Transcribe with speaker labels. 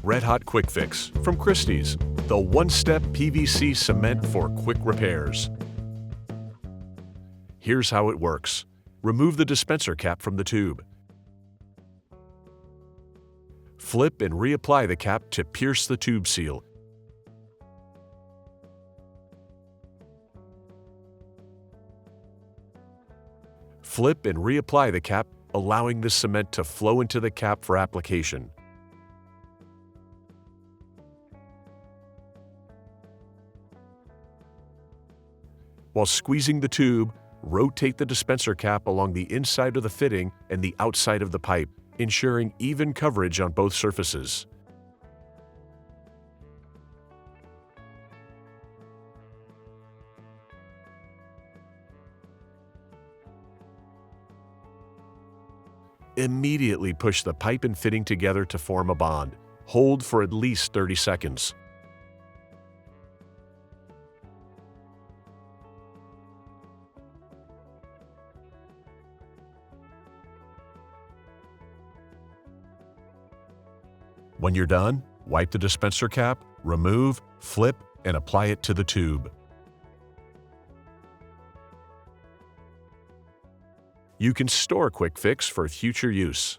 Speaker 1: Red Hot Quick Fix from Christie's, the one-step PVC cement for quick repairs. Here's how it works. Remove the dispenser cap from the tube. Flip and reapply the cap to pierce the tube seal. Flip and reapply the cap, allowing the cement to flow into the cap for application. While squeezing the tube, rotate the dispenser cap along the inside of the fitting and the outside of the pipe, ensuring even coverage on both surfaces. Immediately push the pipe and fitting together to form a bond. Hold for at least 30 seconds. When you're done, wipe the dispenser cap, remove, flip, and apply it to the tube. You can store Quick Fix for future use.